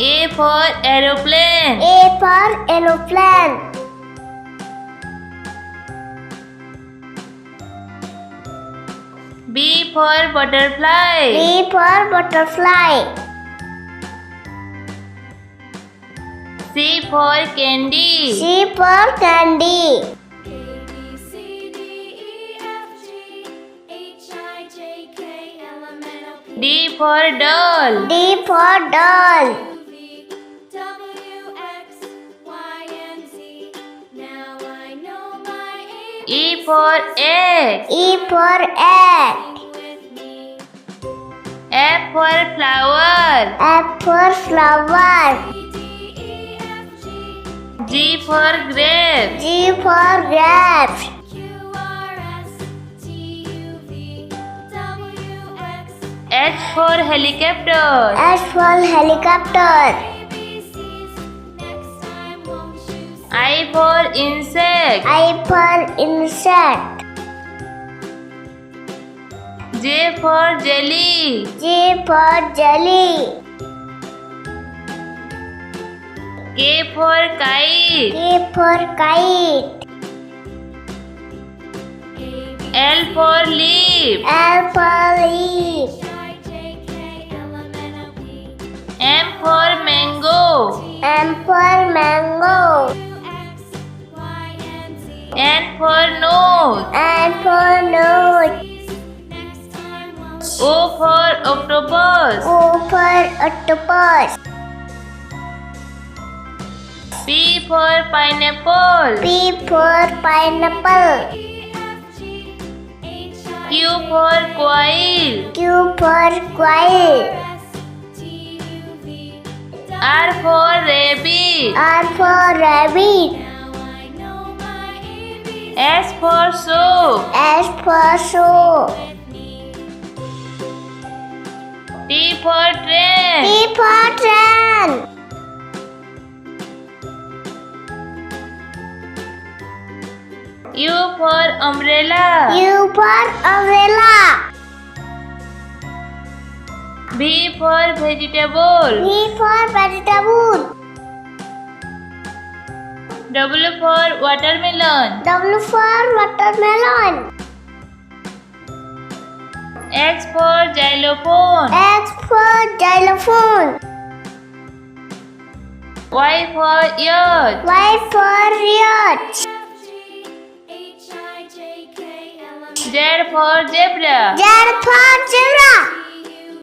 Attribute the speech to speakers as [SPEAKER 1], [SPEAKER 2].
[SPEAKER 1] A for aeroplane.
[SPEAKER 2] A for aeroplane.
[SPEAKER 1] B for butterfly.
[SPEAKER 2] B for butterfly.
[SPEAKER 1] C for candy.
[SPEAKER 2] C for candy.
[SPEAKER 1] D for doll.
[SPEAKER 2] D for doll.
[SPEAKER 1] E for egg.
[SPEAKER 2] E for egg.
[SPEAKER 1] F for flower.
[SPEAKER 2] F for flower.
[SPEAKER 1] G for grape.
[SPEAKER 2] G for grapes.
[SPEAKER 1] H for helicopter.
[SPEAKER 2] H for helicopter.
[SPEAKER 1] I for insect.
[SPEAKER 2] I for insect.
[SPEAKER 1] J for jelly.
[SPEAKER 2] J for jelly.
[SPEAKER 1] K for kite.
[SPEAKER 2] K for kite.
[SPEAKER 1] L for leaf.
[SPEAKER 2] L for leaf.
[SPEAKER 1] M for mango.
[SPEAKER 2] M for mango.
[SPEAKER 1] N for nose.
[SPEAKER 2] N for nose.
[SPEAKER 1] O for octopus.
[SPEAKER 2] O for octopus.
[SPEAKER 1] P for pineapple.
[SPEAKER 2] P for pineapple.
[SPEAKER 1] Q for quail.
[SPEAKER 2] Q for quail.
[SPEAKER 1] R for rabbit.
[SPEAKER 2] R for rabbit.
[SPEAKER 1] S for soap.
[SPEAKER 2] S for soap.
[SPEAKER 1] T for train.
[SPEAKER 2] T for train.
[SPEAKER 1] U for umbrella.
[SPEAKER 2] U for umbrella.
[SPEAKER 1] V for vegetable.
[SPEAKER 2] V for vegetable.
[SPEAKER 1] W for watermelon.
[SPEAKER 2] W for watermelon.
[SPEAKER 1] X for xylophone.
[SPEAKER 2] X for xylophone.
[SPEAKER 1] Y for yacht.
[SPEAKER 2] Y for yacht.
[SPEAKER 1] Z for zebra.
[SPEAKER 2] Z for zebra.